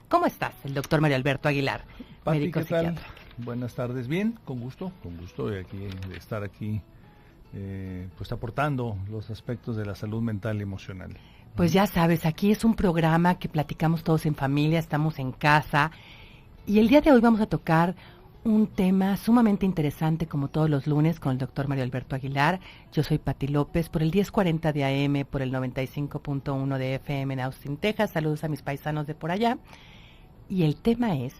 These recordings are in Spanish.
¿Cómo estás? El doctor Mario Alberto Aguilar, Pati, médico ¿qué tal? psiquiatra. Buenas tardes, bien, con gusto de estar aquí, pues aportando los aspectos de la salud mental y emocional. Pues ya sabes, aquí es un programa que platicamos todos en familia, estamos en casa, y el día de hoy vamos a tocar un tema sumamente interesante, como todos los lunes, con el doctor Mario Alberto Aguilar. Yo soy Pati López, por el 1040 de AM, por el 95.1 de FM en Austin, Texas. Saludos a mis paisanos de por allá. Y el tema es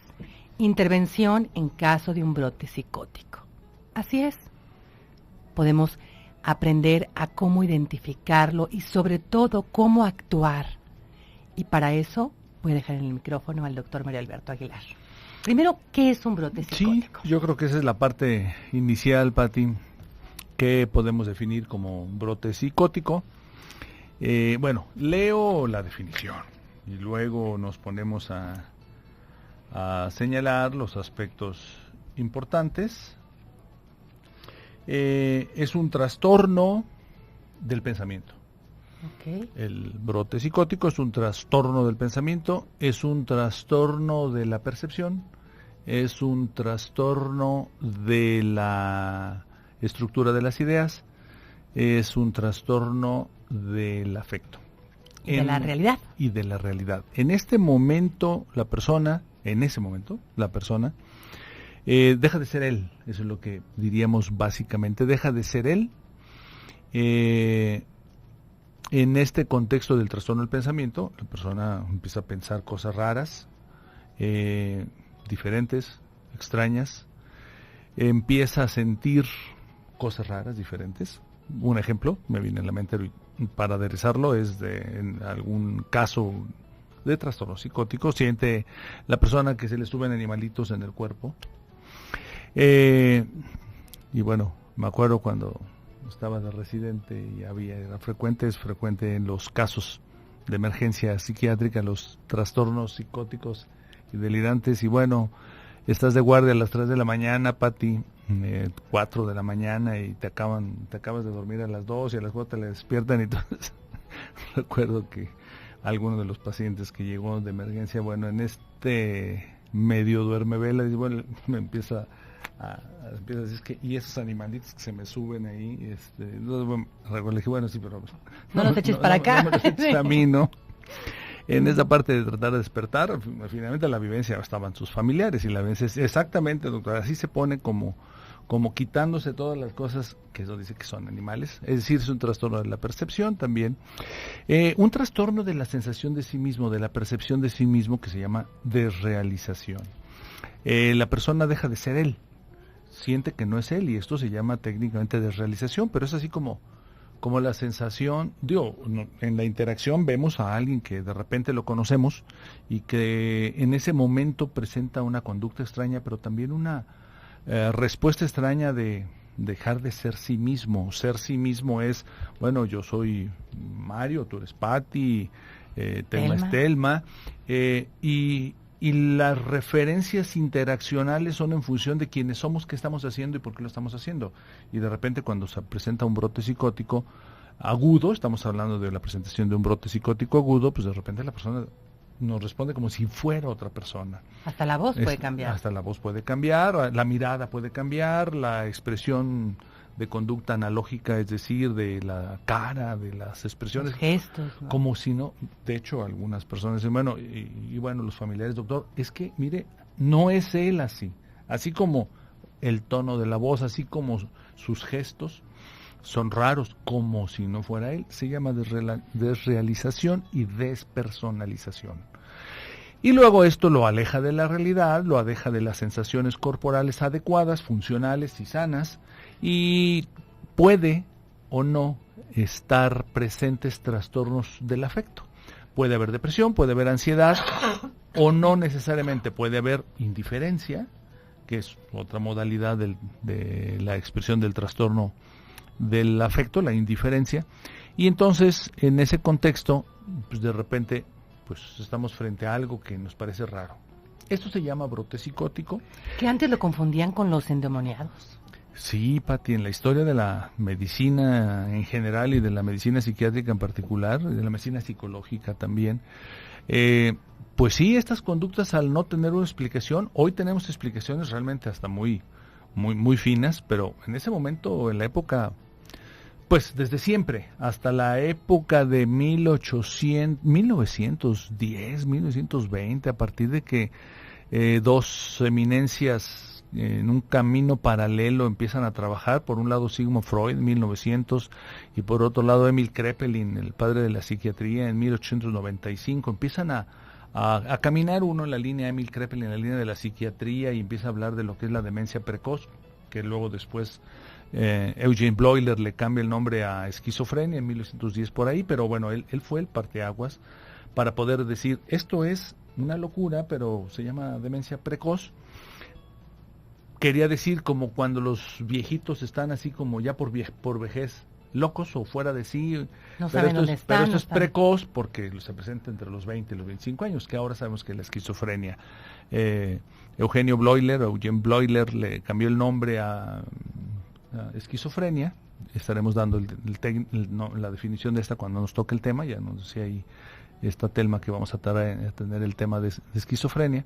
intervención en caso de un brote psicótico. Así es. Podemos aprender a cómo identificarlo y sobre todo cómo actuar. Y para eso voy a dejar en el micrófono al doctor Mario Alberto Aguilar. Primero, ¿qué es un brote psicótico? Sí, yo creo que esa es la parte inicial, Pati, que podemos definir como un brote psicótico. Bueno, leo la definición y luego nos ponemos a señalar los aspectos importantes. Es un trastorno del pensamiento. Okay. El brote psicótico es un trastorno del pensamiento, es un trastorno de la percepción, es un trastorno de la estructura de las ideas, es un trastorno del afecto. Y de la realidad. Y de la realidad. En ese momento, la persona, deja de ser él. Eso es lo que diríamos básicamente. Deja de ser él. En este contexto del trastorno del pensamiento, la persona empieza a pensar cosas raras, diferentes, extrañas. Empieza a sentir cosas raras, diferentes. Un ejemplo, me viene a la mente para aderezarlo, es en algún caso de trastorno psicótico, siente la persona que se le suben animalitos en el cuerpo. Y bueno, me acuerdo cuando estaba de residente y era frecuente en los casos de emergencia psiquiátrica, los trastornos psicóticos y delirantes. Y bueno, estás de guardia a las 3 de la mañana, Pati, 4 de la mañana, y te acabas de dormir a las 2 y a las 4 te le despiertan. Y entonces recuerdo que alguno de los pacientes que llegó de emergencia, bueno, en este medio duerme vela, y bueno, me empieza a decir que, y esos animalitos que se me suben ahí, le dije, bueno, sí, pero no los eches para acá. No me los eches a mí, ¿no? En esa parte de tratar de despertar, finalmente la vivencia estaban sus familiares, y la vivencia es exactamente, doctor, así se pone como quitándose todas las cosas que eso dice que son animales. Es decir, es un trastorno de la percepción también, un trastorno de la sensación de sí mismo, de la percepción de sí mismo, que se llama desrealización. La persona deja de ser él, siente que no es él, y esto se llama técnicamente desrealización, pero es así como la sensación, en la interacción vemos a alguien que de repente lo conocemos y que en ese momento presenta una conducta extraña, pero también una respuesta extraña de dejar de ser sí mismo. Ser sí mismo es, bueno, yo soy Mario, tú eres Pati, Telma es Telma, y las referencias interaccionales son en función de quiénes somos, qué estamos haciendo y por qué lo estamos haciendo. Y de repente, cuando se presenta un brote psicótico agudo, estamos hablando de la presentación de un brote psicótico agudo, pues de repente la persona nos responde como si fuera otra persona. Hasta la voz puede cambiar. Hasta la voz puede cambiar, la mirada puede cambiar, la expresión de conducta analógica, es decir, de la cara, de las expresiones, los gestos, ¿no? Como si no. De hecho, algunas personas dicen, bueno, y bueno, los familiares, doctor, es que, mire, no es él así como el tono de la voz, así como sus gestos son raros, como si no fuera él. Se llama desrealización y despersonalización. Y luego esto lo aleja de la realidad, lo aleja de las sensaciones corporales adecuadas, funcionales y sanas, y puede o no estar presentes trastornos del afecto. Puede haber depresión, puede haber ansiedad, o no necesariamente. Puede haber indiferencia, que es otra modalidad de la expresión del trastorno del afecto, la indiferencia. Y entonces, en ese contexto, pues de repente, pues estamos frente a algo que nos parece raro. Esto se llama brote psicótico. Que antes lo confundían con los endemoniados. Sí, Pati, en la historia de la medicina en general y de la medicina psiquiátrica en particular, y de la medicina psicológica también, Pues sí, estas conductas al no tener una explicación, hoy tenemos explicaciones realmente hasta muy finas, pero en ese momento, en la época, pues desde siempre, hasta la época de 1910, 1920, a partir de que dos eminencias en un camino paralelo empiezan a trabajar, por un lado Sigmund Freud en 1900 y por otro lado Emil Kraepelin, el padre de la psiquiatría, en 1895, empiezan a caminar uno en la línea, Emil Kraepelin en la línea de la psiquiatría, y empieza a hablar de lo que es la demencia precoz, que luego después Eugene Bleuler le cambia el nombre a esquizofrenia en 1910 por ahí, pero bueno, él fue el parteaguas para poder decir, esto es una locura, pero se llama demencia precoz. Quería decir como cuando los viejitos están así como ya por vejez, locos o fuera de sí, no saben dónde están, pero esto es precoz porque se presenta entre los 20 y los 25 años, que ahora sabemos que es la esquizofrenia. Eugene Bleuler le cambió el nombre a esquizofrenia. Estaremos dando la definición de esta cuando nos toque el tema, ya nos decía ahí esta Telma que vamos a tener el tema de esquizofrenia.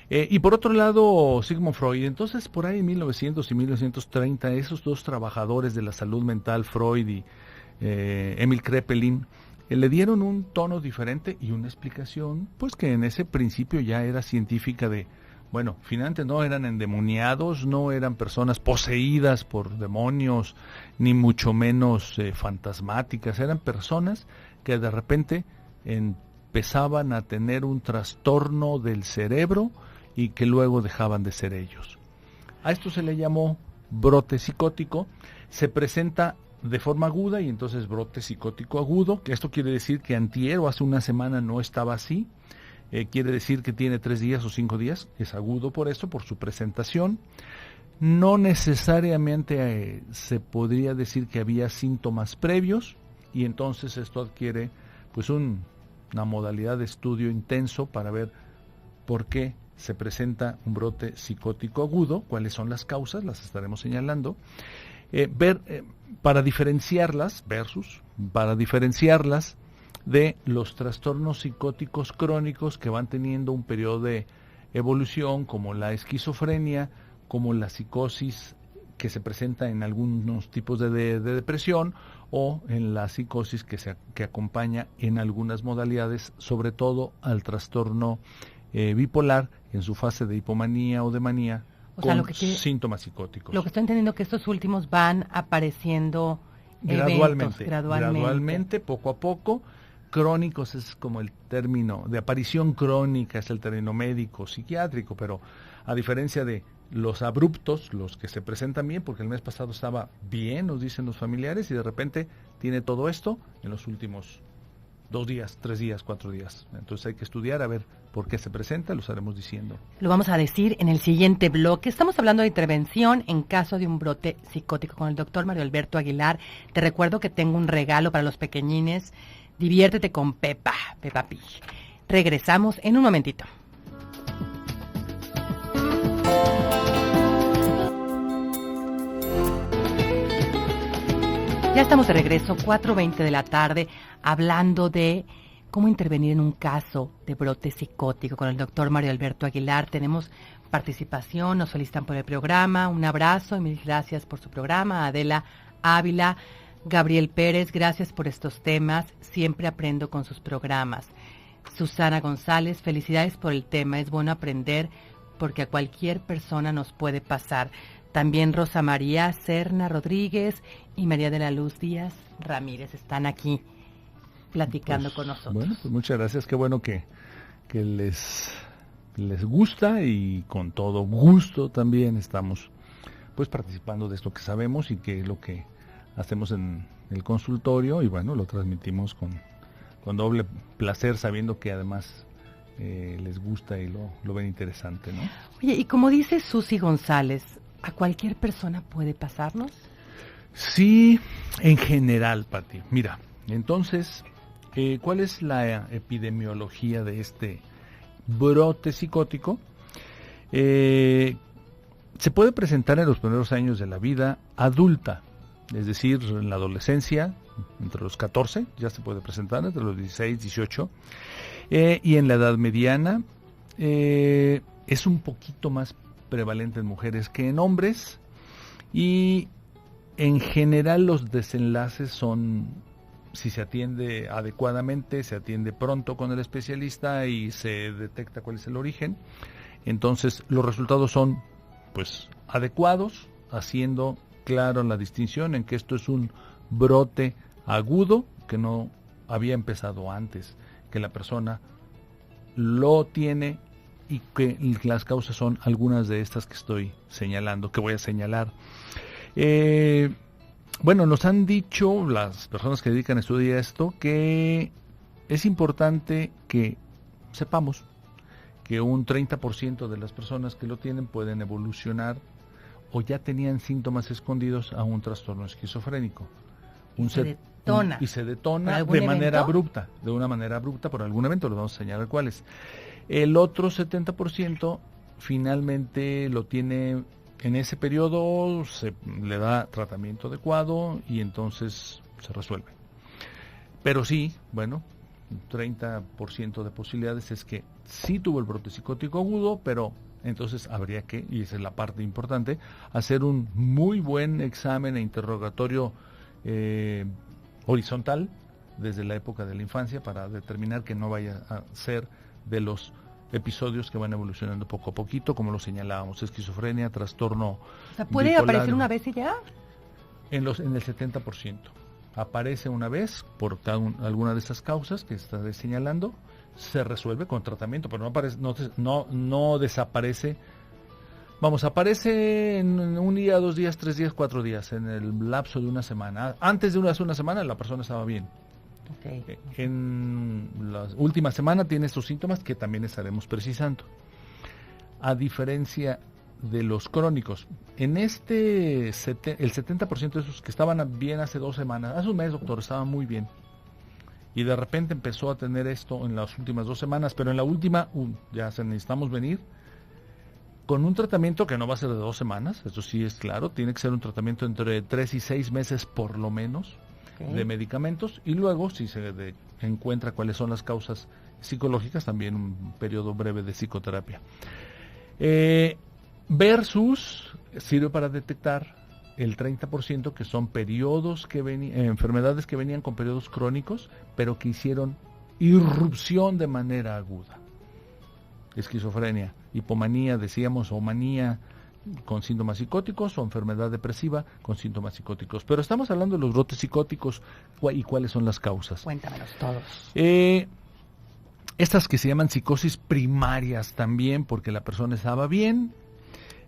Y por otro lado, Sigmund Freud. Entonces, por ahí en 1900 y 1930, esos dos trabajadores de la salud mental, Freud y Emil Kraepelin, le dieron un tono diferente y una explicación, pues que en ese principio ya era científica de, bueno, finalmente no eran endemoniados, no eran personas poseídas por demonios, ni mucho menos fantasmáticas, eran personas que de repente empezaban a tener un trastorno del cerebro y que luego dejaban de ser ellos. A esto se le llamó brote psicótico, se presenta de forma aguda y entonces brote psicótico agudo, que esto quiere decir que antier o hace una semana no estaba así, quiere decir que tiene 3 días o 5 días, es agudo por eso, por su presentación. No necesariamente se podría decir que había síntomas previos y entonces esto adquiere pues una modalidad de estudio intenso para ver por qué se presenta un brote psicótico agudo, cuáles son las causas, las estaremos señalando, para diferenciarlas de los trastornos psicóticos crónicos que van teniendo un periodo de evolución, como la esquizofrenia, como la psicosis que se presenta en algunos tipos de depresión, o en la psicosis que acompaña en algunas modalidades, sobre todo al trastorno bipolar en su fase de hipomanía o de manía, con síntomas psicóticos. Lo que estoy entendiendo que estos últimos van apareciendo gradualmente, poco a poco. Crónicos es como el término, de aparición crónica es el término médico, psiquiátrico, pero a diferencia de los abruptos, los que se presentan bien, porque el mes pasado estaba bien, nos dicen los familiares, y de repente tiene todo esto en los últimos 2 días, 3 días, 4 días. Entonces hay que estudiar a ver por qué se presenta, lo estaremos diciendo. Lo vamos a decir en el siguiente bloque. Estamos hablando de intervención en caso de un brote psicótico con el doctor Mario Alberto Aguilar. Te recuerdo que tengo un regalo para los pequeñines. Diviértete con Peppa Pig. Regresamos en un momentito. Ya estamos de regreso, 4:20 de la tarde, hablando de cómo intervenir en un caso de brote psicótico con el doctor Mario Alberto Aguilar. Tenemos participación, nos felicitan por el programa, un abrazo y mil gracias por su programa. Adela Ávila, Gabriel Pérez, gracias por estos temas, siempre aprendo con sus programas. Susana González, felicidades por el tema, es bueno aprender porque a cualquier persona nos puede pasar. También Rosa María Serna Rodríguez y María de la Luz Díaz Ramírez están aquí platicando con nosotros. Bueno, pues muchas gracias, qué bueno que les gusta, y con todo gusto también estamos pues participando de esto que sabemos y que es lo que hacemos en el consultorio, y bueno, lo transmitimos con doble placer, sabiendo que además les gusta y lo ven interesante, ¿no? Oye, y como dice Susi González, ¿a cualquier persona puede pasarnos? Sí, en general, Pati. Mira, entonces, ¿cuál es la epidemiología de este brote psicótico? Se puede presentar en los primeros años de la vida adulta, es decir, en la adolescencia, entre los 14, ya se puede presentar, entre los 16, 18. Y en la edad mediana es un poquito más prevalente en mujeres que en hombres, y en general los desenlaces son, si se atiende adecuadamente, se atiende pronto con el especialista y se detecta cuál es el origen, entonces los resultados son pues adecuados, haciendo claro la distinción en que esto es un brote agudo que no había empezado antes, que la persona lo tiene y que las causas son algunas de estas que estoy señalando, que voy a señalar. Bueno, nos han dicho las personas que dedican a estudiar esto que es importante que sepamos que un 30% de las personas que lo tienen pueden evolucionar o ya tenían síntomas escondidos a un trastorno esquizofrénico. Y se detona de manera abrupta, de una manera abrupta por algún evento, lo vamos a señalar cuáles. El otro 70% finalmente lo tiene en ese periodo, se le da tratamiento adecuado y entonces se resuelve. Pero sí, bueno, 30% de posibilidades es que sí tuvo el brote psicótico agudo, pero entonces habría que, y esa es la parte importante, hacer un muy buen examen e interrogatorio horizontal desde la época de la infancia para determinar que no vaya a ser de los episodios que van evolucionando poco a poquito, como lo señalábamos, esquizofrenia, trastorno. O sea, ¿puede bipolar, aparecer una vez y ya? En el 70%. Aparece una vez por alguna de estas causas que estaré señalando, se resuelve con tratamiento, pero no desaparece. Vamos, aparece en un día, 2 días, 3 días, 4 días, en el lapso de una semana. Antes de una semana la persona estaba bien. Okay. En la última semana tiene estos síntomas que también estaremos precisando. A diferencia de los crónicos, en el 70% de esos que estaban bien hace 2 semanas, hace un mes, doctor, estaban muy bien. Y de repente empezó a tener esto en las últimas 2 semanas, pero en la última, ya necesitamos venir con un tratamiento que no va a ser de 2 semanas, eso sí es claro, tiene que ser un tratamiento entre 3 y 6 meses por lo menos, de medicamentos, y luego si se encuentra cuáles son las causas psicológicas, también un periodo breve de psicoterapia. Versus sirve para detectar el 30% que son periodos enfermedades que venían con periodos crónicos, pero que hicieron irrupción de manera aguda. Esquizofrenia, hipomanía, decíamos, o manía con síntomas psicóticos, o enfermedad depresiva con síntomas psicóticos. Pero estamos hablando de los brotes psicóticos y cuáles son las causas. Cuéntamelos todos. Estas que se llaman psicosis primarias también, porque la persona estaba bien.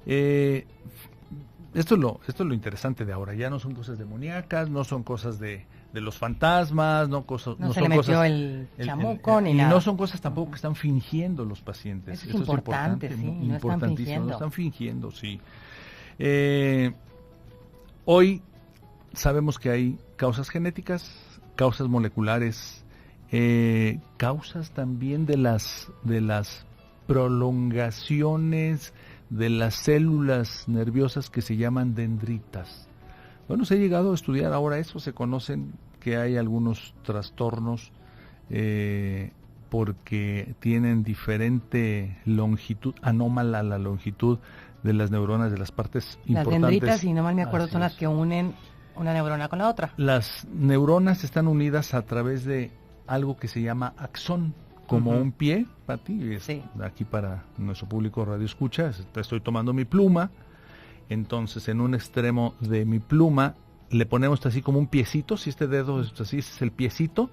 Esto es lo interesante de ahora. Ya no son cosas demoníacas, no son cosas de los fantasmas, no se le metió el chamuco ni nada. Y no son cosas tampoco que están fingiendo los pacientes. Eso es importante, sí, no están fingiendo. No están fingiendo, sí. Hoy sabemos que hay causas genéticas, causas moleculares, causas también de las prolongaciones de las células nerviosas que se llaman dendritas. Bueno, se ha llegado a estudiar ahora eso, se conocen que hay algunos trastornos porque tienen diferente longitud, anómala la longitud de las neuronas de las partes importantes. Las dendritas, si no mal me acuerdo, son las que unen una neurona con la otra. Las neuronas están unidas a través de algo que se llama axón, como un pie, Pati, sí. Aquí para nuestro público radio escucha, estoy tomando mi pluma, entonces en un extremo de mi pluma le ponemos así como un piecito, si este dedo es así, ese es el piecito,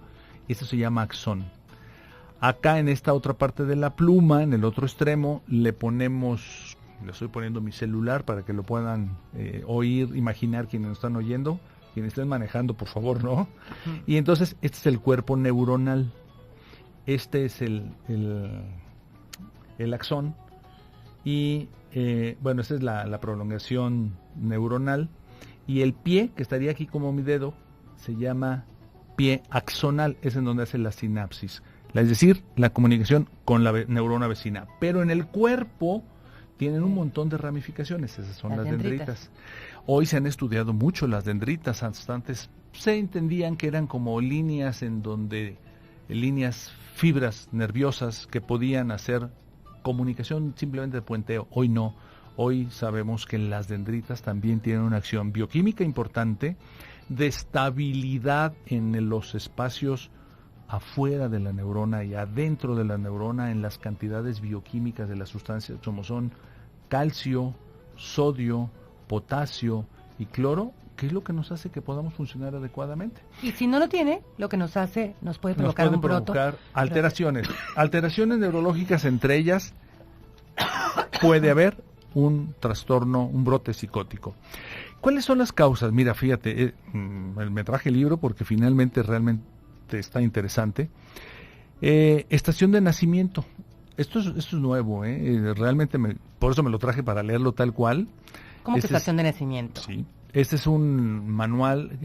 y esto se llama axón. Acá en esta otra parte de la pluma, en el otro extremo, le estoy poniendo mi celular para que lo puedan oír, imaginar quienes nos están oyendo, quienes estén manejando, por favor, ¿no? Y entonces este es el cuerpo neuronal. Este es el axón y bueno, esta es la prolongación neuronal, y el pie, que estaría aquí como mi dedo, se llama pie axonal, es en donde hace la sinapsis, es decir, la comunicación con la neurona vecina. Pero en el cuerpo tienen un montón de ramificaciones, esas son las dendritas. Hoy se han estudiado mucho las dendritas, hasta antes se entendían que eran como líneas en donde líneas, fibras nerviosas que podían hacer comunicación simplemente de puenteo. Hoy no. Hoy sabemos que las dendritas también tienen una acción bioquímica importante de estabilidad en los espacios afuera de la neurona y adentro de la neurona en las cantidades bioquímicas de las sustancias como son calcio, sodio, potasio y cloro, que es lo que nos hace que podamos funcionar adecuadamente. Y si no lo tiene, lo que nos hace, nos puede provocar un broto. Alteraciones neurológicas, entre ellas puede haber un trastorno, un brote psicótico. ¿Cuáles son las causas? Mira, fíjate, me traje el libro porque finalmente realmente está interesante. Estación de nacimiento. Esto es nuevo, realmente por eso me lo traje para leerlo tal cual. ¿Cómo que estación de nacimiento? Sí, este es un manual,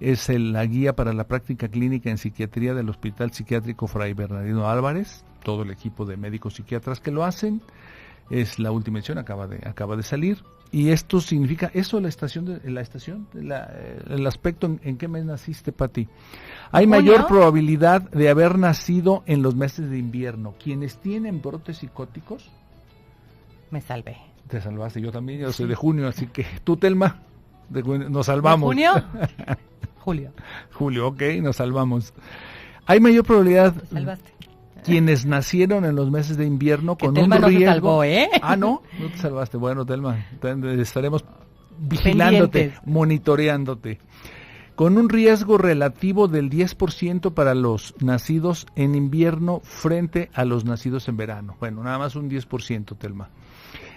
es la guía para la práctica clínica en psiquiatría del Hospital Psiquiátrico Fray Bernardino Álvarez, todo el equipo de médicos psiquiatras que lo hacen. Es la última edición, acaba de salir, y esto significa eso, el aspecto en qué mes naciste, Pati. Hay mayor probabilidad de haber nacido en los meses de invierno. Quienes tienen brotes psicóticos, me salvé. Te salvaste, yo también, yo soy de junio, así que tú, Telma, nos salvamos. ¿De junio? Julio. Julio, ok, nos salvamos. Hay mayor probabilidad. Te salvaste. Quienes nacieron en los meses de invierno con Telma un no riesgo. Se salvó, ¿eh? Ah, no te salvaste. Bueno, Telma, estaremos vigilándote, monitoreándote. Con un riesgo relativo del 10% para los nacidos en invierno frente a los nacidos en verano. Bueno, nada más un 10%, Telma.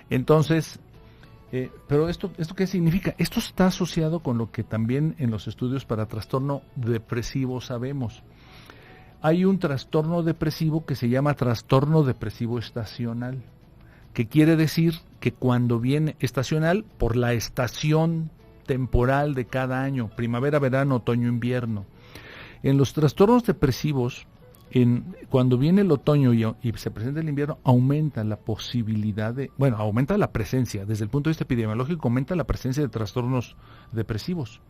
Entonces, pero ¿esto qué significa? Esto está asociado con lo que también en los estudios para trastorno depresivo sabemos. Hay un trastorno depresivo que se llama trastorno depresivo estacional, que quiere decir que cuando viene estacional por la estación temporal de cada año, primavera, verano, otoño, invierno. En los trastornos depresivos, cuando viene el otoño y se presenta el invierno, aumenta la posibilidad aumenta la presencia, desde el punto de vista epidemiológico, aumenta la presencia de trastornos depresivos.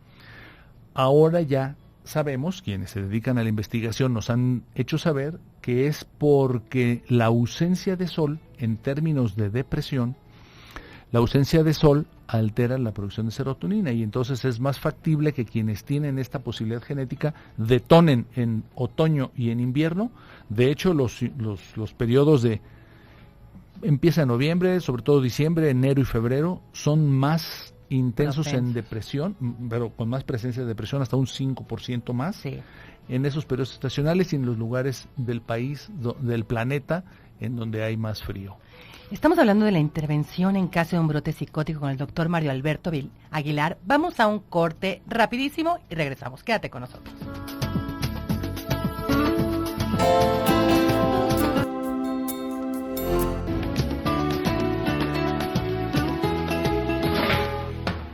Ahora ya sabemos, quienes se dedican a la investigación nos han hecho saber que es porque la ausencia de sol, en términos de depresión, la ausencia de sol altera la producción de serotonina y entonces es más factible que quienes tienen esta posibilidad genética detonen en otoño y en invierno. De hecho, los periodos empieza en noviembre, sobre todo diciembre, enero y febrero, son más intensos en depresión, pero con más presencia de depresión, hasta un 5% más, sí, en esos periodos estacionales y en los lugares del país, del planeta, en donde hay más frío. Estamos hablando de la intervención en caso de un brote psicótico con el doctor Mario Alberto Aguilar. Vamos a un corte rapidísimo y regresamos. Quédate con nosotros.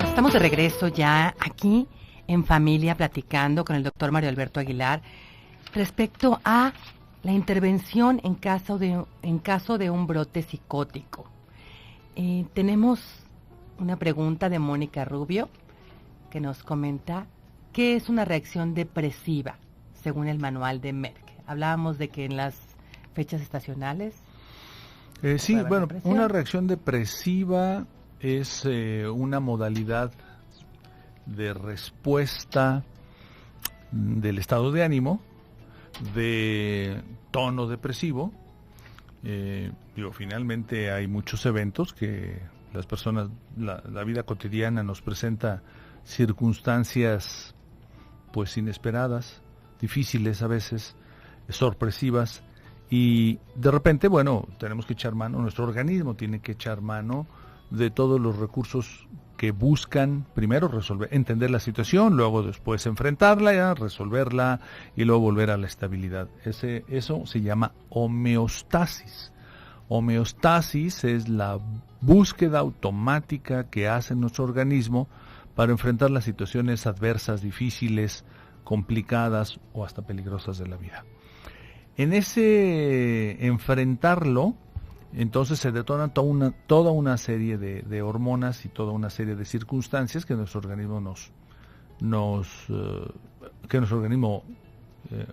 Estamos de regreso ya aquí en familia platicando con el doctor Mario Alberto Aguilar respecto a la intervención en caso de un brote psicótico. Tenemos una pregunta de Mónica Rubio que nos comenta ¿qué es una reacción depresiva según el manual de Merck? Hablábamos de que en las fechas estacionales... sí, bueno, una reacción depresiva es una modalidad de respuesta del estado de ánimo, de tono depresivo. Finalmente hay muchos eventos que las personas, la vida cotidiana nos presenta circunstancias pues inesperadas, difíciles a veces, sorpresivas, y de repente, tenemos que echar mano, nuestro organismo tiene que echar mano de todos los recursos que buscan primero entender la situación, luego después enfrentarla, resolverla y luego volver a la estabilidad. Eso se llama homeostasis. Homeostasis es la búsqueda automática que hace nuestro organismo para enfrentar las situaciones adversas, difíciles, complicadas o hasta peligrosas de la vida. En ese enfrentarlo, entonces se detona toda una serie de hormonas y toda una serie de circunstancias que nuestro organismo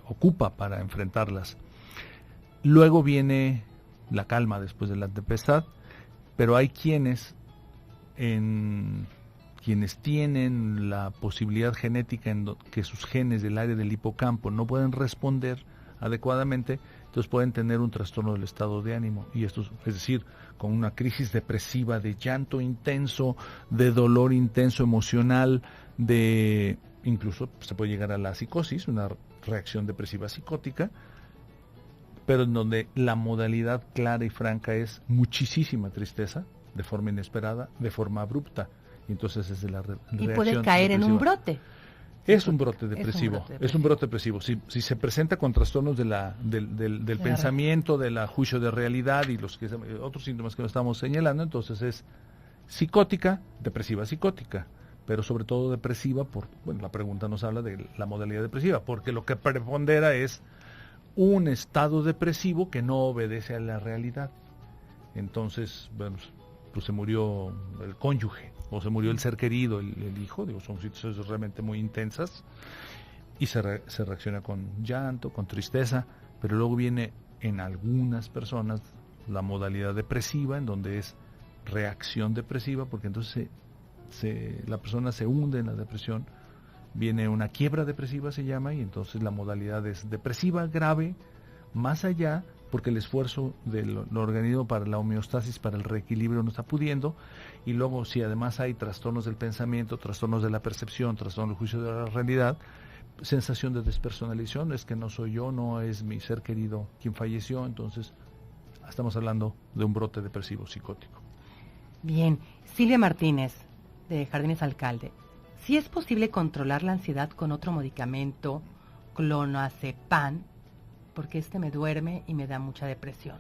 ocupa para enfrentarlas. Luego viene la calma después de la tempestad, pero hay quienes tienen la posibilidad genética que sus genes del área del hipocampo no pueden responder adecuadamente, entonces pueden tener un trastorno del estado de ánimo, y esto es decir, con una crisis depresiva, de llanto intenso, de dolor intenso emocional, incluso se puede llegar a la psicosis, una reacción depresiva psicótica, pero en donde la modalidad clara y franca es muchísima tristeza, de forma inesperada, de forma abrupta, y entonces es de la reacción. Y puede caer depresiva. en un brote. Es un brote depresivo, es un brote depresivo. Si se presenta con trastornos del pensamiento, del juicio de realidad y otros síntomas que nos estamos señalando, entonces es psicótica, depresiva psicótica, pero sobre todo depresiva, la pregunta nos habla de la modalidad depresiva, porque lo que prepondera es un estado depresivo que no obedece a la realidad. Entonces, pues se murió el cónyuge, o se murió el ser querido, el hijo, son situaciones realmente muy intensas, y se reacciona con llanto, con tristeza, pero luego viene en algunas personas la modalidad depresiva, en donde es reacción depresiva, porque entonces la persona se hunde en la depresión, viene una quiebra depresiva, se llama, y entonces la modalidad es depresiva grave, más allá, porque el esfuerzo del organismo para la homeostasis, para el reequilibrio no está pudiendo, y luego si además hay trastornos del pensamiento, trastornos de la percepción, trastornos del juicio de la realidad, sensación de despersonalización, es que no soy yo, no es mi ser querido quien falleció, entonces estamos hablando de un brote depresivo psicótico. Bien, Silvia Martínez, de Jardines Alcalde, ¿sí es posible controlar la ansiedad con otro medicamento, clonazepam? Porque me duerme y me da mucha depresión.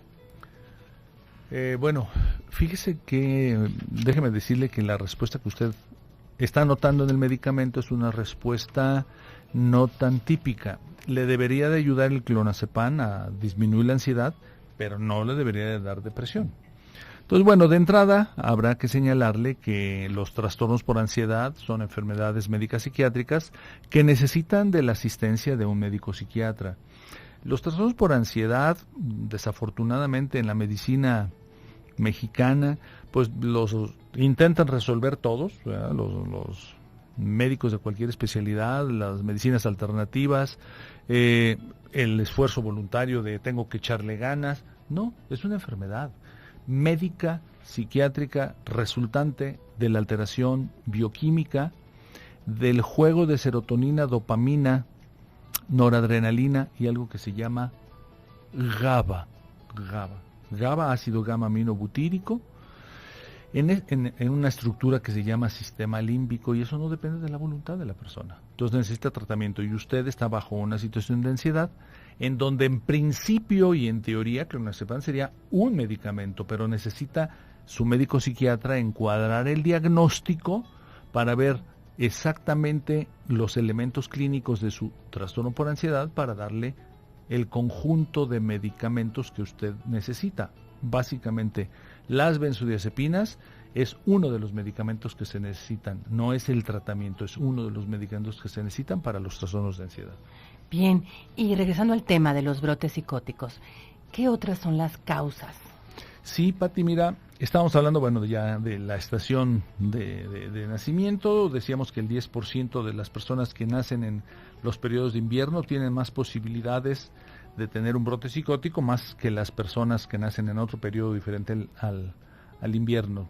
Fíjese que, déjeme decirle que la respuesta que usted está anotando en el medicamento es una respuesta no tan típica. Le debería de ayudar el clonazepam a disminuir la ansiedad, pero no le debería de dar depresión. Entonces, de entrada habrá que señalarle que los trastornos por ansiedad son enfermedades médicas psiquiátricas que necesitan de la asistencia de un médico psiquiatra. Los trastornos por ansiedad, desafortunadamente en la medicina mexicana, pues los intentan resolver todos, los médicos de cualquier especialidad, las medicinas alternativas, el esfuerzo voluntario de tengo que echarle ganas. No, es una enfermedad médica, psiquiátrica, resultante de la alteración bioquímica del juego de serotonina, dopamina, noradrenalina y algo que se llama GABA, ácido gamma aminobutírico, en una estructura que se llama sistema límbico, y eso no depende de la voluntad de la persona. Entonces necesita tratamiento, y usted está bajo una situación de ansiedad en donde en principio y en teoría clonazepam sería un medicamento, pero necesita su médico psiquiatra encuadrar el diagnóstico para ver exactamente los elementos clínicos de su trastorno por ansiedad para darle el conjunto de medicamentos que usted necesita. Básicamente, las benzodiazepinas es uno de los medicamentos que se necesitan, no es el tratamiento, es uno de los medicamentos que se necesitan para los trastornos de ansiedad. Bien, y regresando al tema de los brotes psicóticos, ¿qué otras son las causas? Sí, Pati, mira, estábamos hablando, ya de la estación de nacimiento. Decíamos que el 10% de las personas que nacen en los periodos de invierno tienen más posibilidades de tener un brote psicótico, más que las personas que nacen en otro periodo diferente al invierno.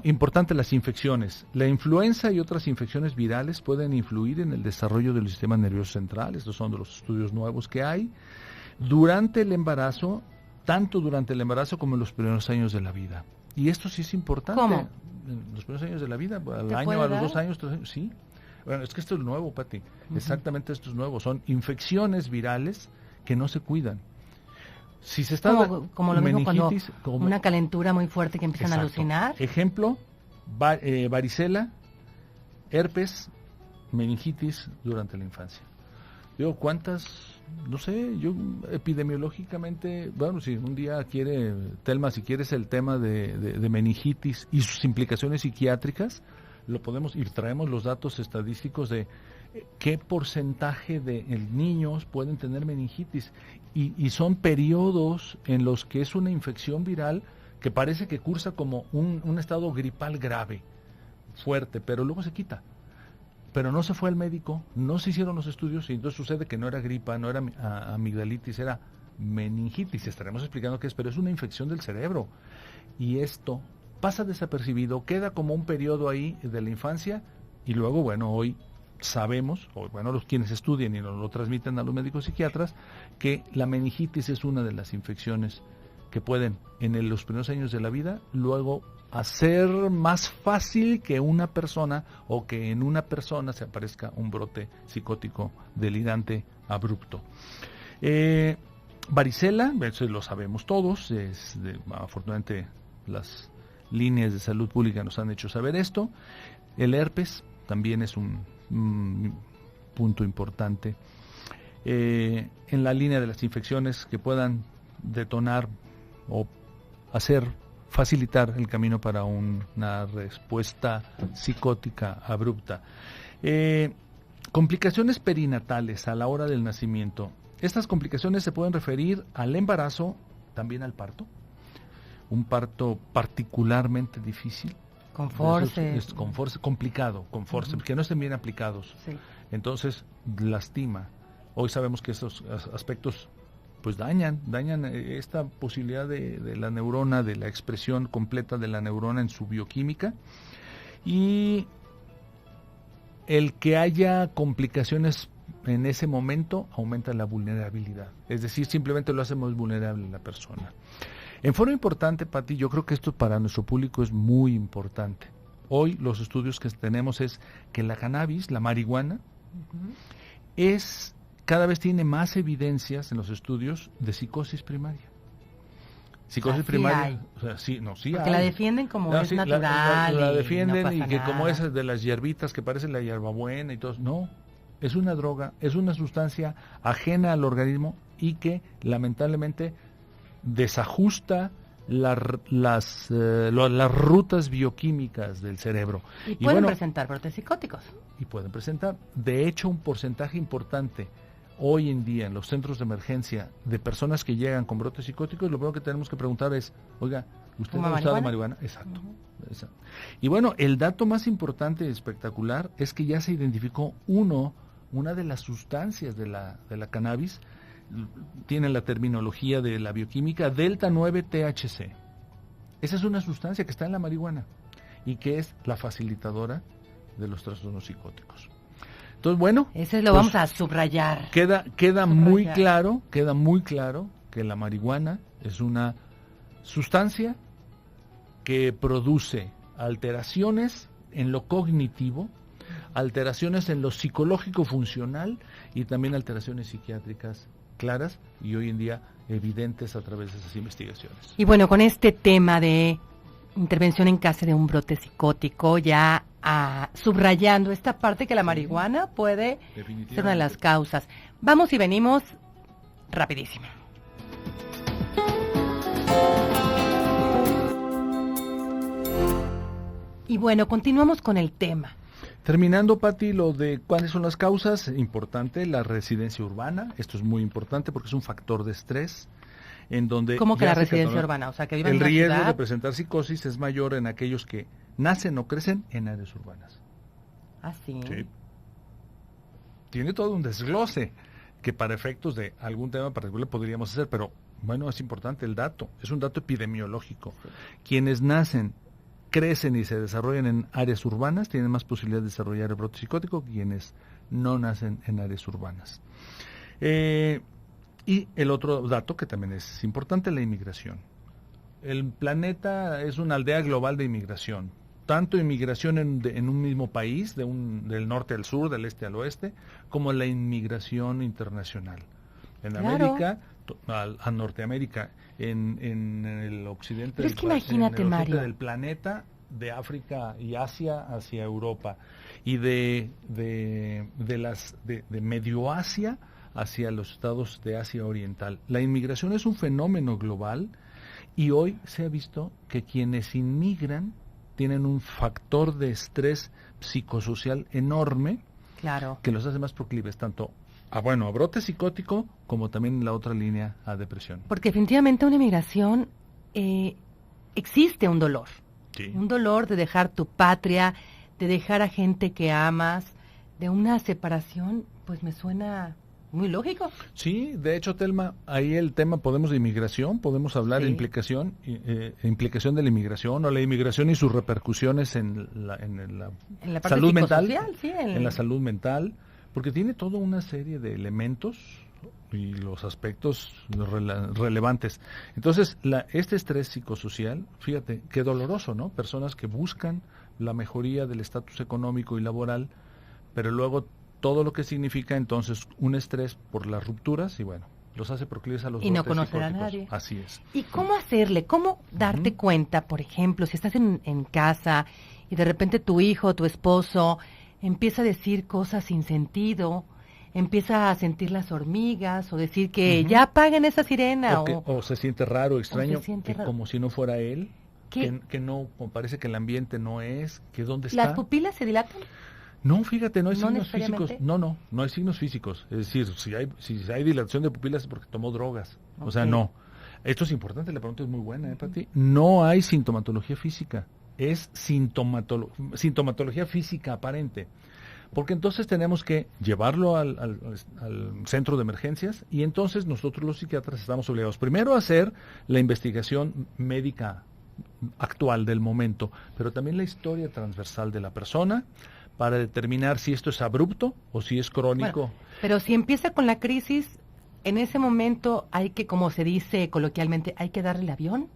Importante las infecciones. La influenza y otras infecciones virales pueden influir en el desarrollo del sistema nervioso central. Estos son de los estudios nuevos que hay. Durante el embarazo, tanto durante el embarazo como en los primeros años de la vida. Y esto sí es importante. ¿Cómo? En los primeros años de la vida, al año, a los 2 años, 3 años, sí. Bueno, es que esto es nuevo, Pati. Exactamente, esto es nuevo. Son infecciones virales que no se cuidan. Si se está como lo mismo cuando una calentura muy fuerte que empiezan a alucinar. Ejemplo, varicela, herpes, meningitis durante la infancia. Digo, ¿cuántas? No sé, epidemiológicamente, si un día quiere, Telma, si quieres el tema de meningitis y sus implicaciones psiquiátricas, lo podemos, y traemos los datos estadísticos de ¿qué porcentaje de niños pueden tener meningitis? Y son periodos en los que es una infección viral que parece que cursa como un estado gripal grave, fuerte, pero luego se quita. Pero no se fue al médico, no se hicieron los estudios y entonces sucede que no era gripa, no era amigdalitis, era meningitis. Estaremos explicando qué es, pero es una infección del cerebro. Y esto pasa desapercibido, queda como un periodo ahí de la infancia y luego, bueno, hoy sabemos, o bueno, los quienes estudian y nos lo transmiten a los médicos psiquiatras, que la meningitis es una de las infecciones que pueden en los primeros años de la vida luego hacer más fácil que una persona o que en una persona se aparezca un brote psicótico delirante abrupto. Varicela, eso lo sabemos todos, afortunadamente las líneas de salud pública nos han hecho saber esto. El herpes también es un punto importante. En la línea de las infecciones que puedan detonar o facilitar el camino para una respuesta psicótica abrupta. Complicaciones perinatales a la hora del nacimiento. Estas complicaciones se pueden referir al embarazo, también al parto. Un parto particularmente difícil. Con forceps. Con forceps, complicado, con forceps, que no estén bien aplicados. Sí. Entonces, lastima. Hoy sabemos que esos aspectos pues dañan esta posibilidad de la neurona, de la expresión completa de la neurona en su bioquímica, y el que haya complicaciones en ese momento aumenta la vulnerabilidad, es decir, simplemente lo hacemos vulnerable a la persona. En forma importante, Pati, yo creo que esto para nuestro público es muy importante. Hoy los estudios que tenemos es que la cannabis, la marihuana, cada vez tiene más evidencias en los estudios de psicosis primaria. Psicosis primaria, hay. O sea, sí Porque hay. la defienden como es sí, natural. La defienden no y que nada. como esas de las hierbitas que parecen la hierbabuena y todo. No, es una droga, es una sustancia ajena al organismo y que lamentablemente desajusta las rutas bioquímicas del cerebro. Y pueden presentar brotes psicóticos. Y pueden presentar. De hecho, un porcentaje importante hoy en día en los centros de emergencia de personas que llegan con brotes psicóticos, lo primero que tenemos que preguntar es, oiga, ¿usted ha usado marihuana? Exacto. Exacto. Y bueno, el dato más importante y espectacular es que ya se identificó una de las sustancias de la cannabis, tiene la terminología de la bioquímica delta 9 THC. Esa es una sustancia que está en la marihuana y que es la facilitadora de los trastornos psicóticos. Entonces, bueno, ese lo vamos a subrayar. Queda muy claro que la marihuana es una sustancia que produce alteraciones en lo cognitivo, alteraciones en lo psicológico funcional y también alteraciones psiquiátricas claras y hoy en día evidentes a través de esas investigaciones. Y bueno, con este tema de intervención en caso de un brote psicótico, ya subrayando esta parte que la marihuana puede ser una de las causas. Vamos y venimos rapidísimo. Y bueno, continuamos con el tema. Terminando, Pati, lo de cuáles son las causas, importante, la residencia urbana, esto es muy importante porque es un factor de estrés, en donde... ¿Cómo que la residencia urbana? O sea, que vivan en una ciudad. El riesgo de presentar psicosis es mayor en aquellos que nacen o crecen en áreas urbanas. ¿Ah, sí? Sí. Tiene todo un desglose que para efectos de algún tema particular podríamos hacer, pero bueno, es importante el dato, es un dato epidemiológico. Sí. Quienes nacen, crecen y se desarrollan en áreas urbanas tienen más posibilidad de desarrollar el brote psicótico que quienes no nacen en áreas urbanas. Y el otro dato que también es importante, la inmigración. El planeta es una aldea global de inmigración, tanto inmigración en un mismo país, del norte al sur, del este al oeste, como la inmigración internacional. En América, a Norteamérica, en el occidente, pero es que imagínate, Mario, del planeta, de África y Asia hacia Europa, y de Medio Asia hacia los estados de Asia Oriental. La inmigración es un fenómeno global y hoy se ha visto que quienes inmigran tienen un factor de estrés psicosocial enorme Claro. que los hace más proclives tanto a brote psicótico como también en la otra línea a depresión. Porque definitivamente una migración existe un dolor. Sí. Un dolor de dejar tu patria, de dejar a gente que amas, de una separación, pues me suena muy lógico. Sí, de hecho, Telma, ahí el tema podemos de inmigración, podemos hablar de implicación de la inmigración o la inmigración y sus repercusiones en la parte salud mental, sí, en la salud mental, porque tiene toda una serie de elementos y los aspectos relevantes. Entonces, este estrés psicosocial, fíjate, qué doloroso, ¿no? Personas que buscan la mejoría del estatus económico y laboral, pero luego todo lo que significa entonces un estrés por las rupturas y bueno, los hace proclives a los y no brotes conocer psicóticos. a nadie. Así es. ¿Y cómo hacerle? ¿Cómo darte cuenta, por ejemplo, si estás en casa y de repente tu hijo, tu esposo empieza a decir cosas sin sentido, empieza a sentir las hormigas o decir que ya apaguen esa sirena o se siente raro, extraño, raro. como si no fuera él, que no, parece que el ambiente no es, que dónde está. ¿Las pupilas se dilatan? No, fíjate, no hay ¿No signos físicos. No hay signos físicos. Es decir, si hay dilatación de pupilas es porque tomó drogas. Okay. O sea, no. Esto es importante, la pregunta es muy buena, Pati. No hay sintomatología física. Es sintomatología física aparente. Porque entonces tenemos que llevarlo al centro de emergencias y entonces nosotros los psiquiatras estamos obligados primero a hacer la investigación médica actual del momento, pero también la historia transversal de la persona, para determinar si esto es abrupto o si es crónico. Bueno, pero si empieza con la crisis, en ese momento hay que, como se dice coloquialmente, hay que darle el avión.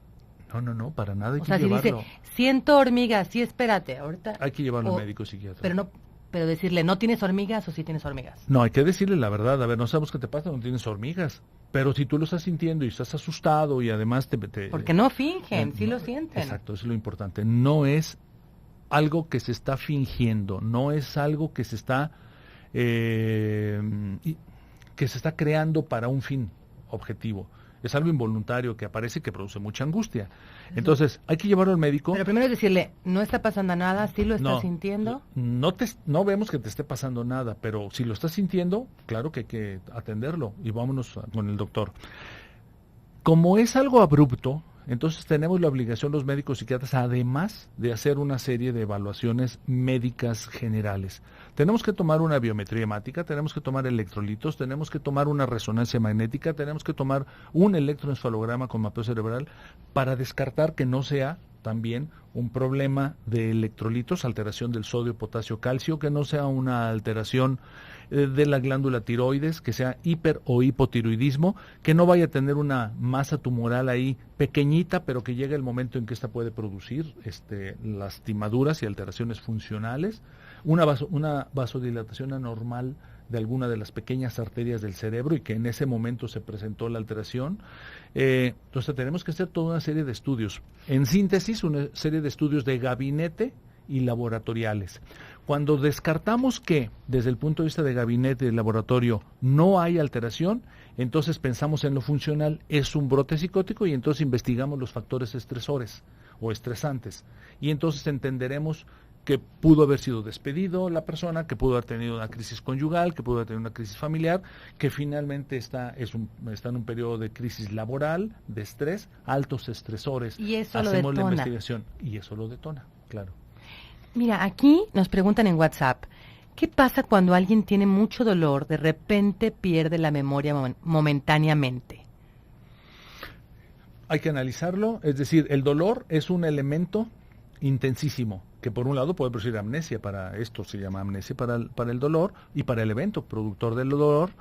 No, para nada hay o que sea, llevarlo. Si dice, siento hormigas, sí, espérate, ahorita. Hay que llevarlo al médico psiquiatra. Pero decirle, ¿no tienes hormigas o sí tienes hormigas? No, hay que decirle la verdad. A ver, no sabemos qué te pasa, no tienes hormigas. Pero si tú lo estás sintiendo y estás asustado y además Porque no fingen, sí lo sienten. Exacto, eso es lo importante. No es algo que se está fingiendo, no es algo que se está creando para un fin objetivo. Es algo involuntario que aparece que produce mucha angustia. Entonces, hay que llevarlo al médico. Pero primero es decirle, no está pasando nada, sí lo estás sintiendo. No vemos que te esté pasando nada, pero si lo estás sintiendo, claro que hay que atenderlo y vámonos con el doctor. Como es algo abrupto, entonces tenemos la obligación los médicos psiquiatras, además de hacer una serie de evaluaciones médicas generales. Tenemos que tomar una biometría hemática, tenemos que tomar electrolitos, tenemos que tomar una resonancia magnética, tenemos que tomar un electroencefalograma con mapeo cerebral para descartar que no sea también un problema de electrolitos, alteración del sodio, potasio, calcio, que no sea una alteración de la glándula tiroides, que sea hiper o hipotiroidismo, que no vaya a tener una masa tumoral ahí pequeñita, pero que llegue el momento en que esta puede producir lastimaduras y alteraciones funcionales, una vasodilatación anormal de alguna de las pequeñas arterias del cerebro y que en ese momento se presentó la alteración. Entonces tenemos que hacer toda una serie de estudios. En síntesis, una serie de estudios de gabinete y laboratoriales. Cuando descartamos que, desde el punto de vista de gabinete y de laboratorio, no hay alteración, entonces pensamos en lo funcional, es un brote psicótico y entonces investigamos los factores estresores o estresantes. Y entonces entenderemos que pudo haber sido despedido la persona, que pudo haber tenido una crisis conyugal, que pudo haber tenido una crisis familiar, que finalmente está en un periodo de crisis laboral, de estrés, altos estresores. Y eso hacemos lo detona. La investigación y eso lo detona, claro. Mira, aquí nos preguntan en WhatsApp, ¿qué pasa cuando alguien tiene mucho dolor, de repente pierde la memoria momentáneamente? Hay que analizarlo, es decir, el dolor es un elemento intensísimo, que por un lado puede producir amnesia, esto se llama amnesia para el dolor y para el evento productor del dolor,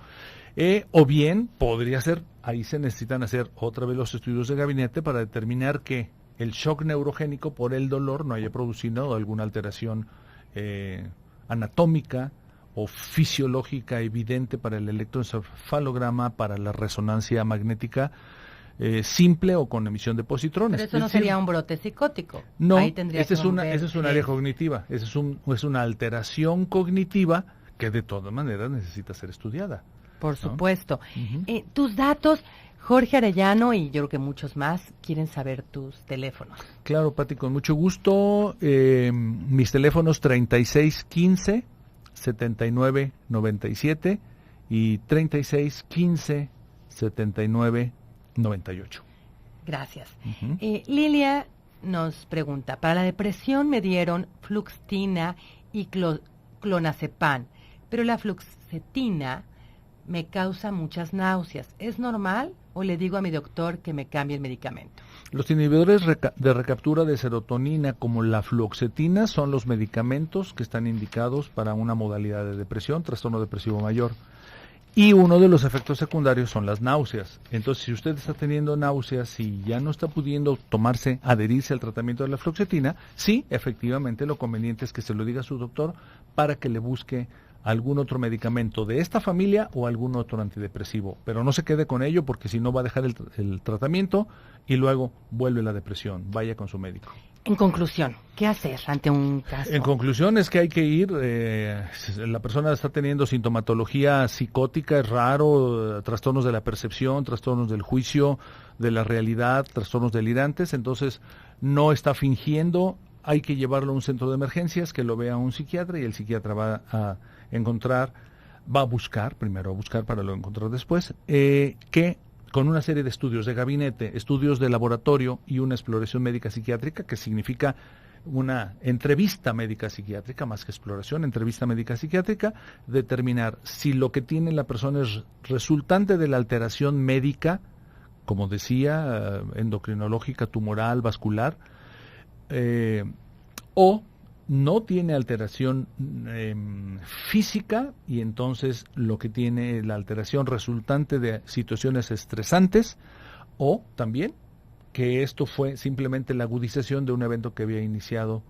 o bien podría ser, ahí se necesitan hacer otra vez los estudios de gabinete para determinar que el shock neurogénico por el dolor no haya producido alguna alteración anatómica o fisiológica evidente para el electroencefalograma, para la resonancia magnética simple o con emisión de positrones. Pero eso no sería un brote psicótico. No, esa es un área cognitiva, es una alteración cognitiva que de todas maneras necesita ser estudiada. Por supuesto. Uh-huh. Tus datos, Jorge Arellano, y yo creo que muchos más quieren saber tus teléfonos. Claro, Pati, con mucho gusto. Mis teléfonos 3615 7997 y 36 15 79 98. Gracias. Lilia nos pregunta, para la depresión me dieron fluoxetina y clonazepam, pero la fluoxetina me causa muchas náuseas. ¿Es normal o le digo a mi doctor que me cambie el medicamento? Los inhibidores de recaptura de serotonina como la fluoxetina son los medicamentos que están indicados para una modalidad de depresión, trastorno depresivo mayor. Y uno de los efectos secundarios son las náuseas. Entonces, si usted está teniendo náuseas y ya no está pudiendo adherirse al tratamiento de la fluoxetina, sí, efectivamente, lo conveniente es que se lo diga a su doctor para que le busque algún otro medicamento de esta familia o algún otro antidepresivo. Pero no se quede con ello porque si no va a dejar el tratamiento y luego vuelve la depresión. Vaya con su médico. En conclusión, ¿qué hacer ante un caso? En conclusión es que hay que ir, la persona está teniendo sintomatología psicótica, es raro, trastornos de la percepción, trastornos del juicio, de la realidad, trastornos delirantes, entonces no está fingiendo, hay que llevarlo a un centro de emergencias, que lo vea un psiquiatra y el psiquiatra va a buscar para lo encontrar después, que con una serie de estudios de gabinete, estudios de laboratorio y una exploración médica psiquiátrica, que significa una entrevista médica psiquiátrica, más que exploración, entrevista médica psiquiátrica, determinar si lo que tiene la persona es resultante de la alteración médica, como decía, endocrinológica, tumoral, vascular, o no tiene alteración física y entonces lo que tiene la alteración resultante de situaciones estresantes, o también que esto fue simplemente la agudización de un evento que había iniciado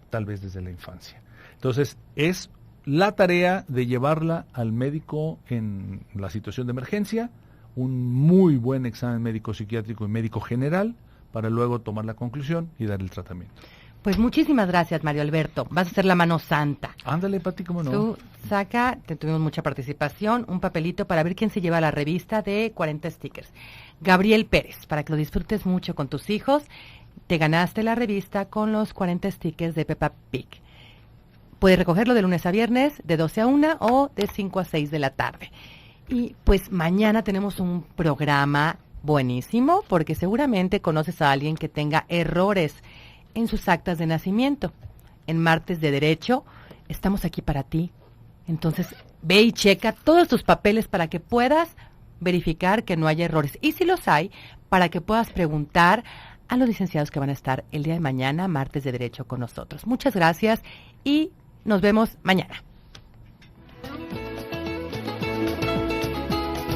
tal vez desde la infancia. Entonces es la tarea de llevarla al médico en la situación de emergencia, un muy buen examen médico psiquiátrico y médico general para luego tomar la conclusión y dar el tratamiento. Pues muchísimas gracias, Mario Alberto. Vas a ser la mano santa. Ándale, Pati, ¿cómo no? Tú tuvimos mucha participación, un papelito para ver quién se lleva la revista de 40 stickers. Gabriel Pérez, para que lo disfrutes mucho con tus hijos, te ganaste la revista con los 40 stickers de Peppa Pig. Puedes recogerlo de lunes a viernes, de 12 a 1 o de 5 a 6 de la tarde. Y pues mañana tenemos un programa buenísimo, porque seguramente conoces a alguien que tenga errores en sus actas de nacimiento. En Martes de Derecho estamos aquí para ti. Entonces ve y checa todos tus papeles para que puedas verificar que no haya errores. Y si los hay, para que puedas preguntar a los licenciados que van a estar el día de mañana, Martes de Derecho, con nosotros. Muchas gracias y nos vemos mañana.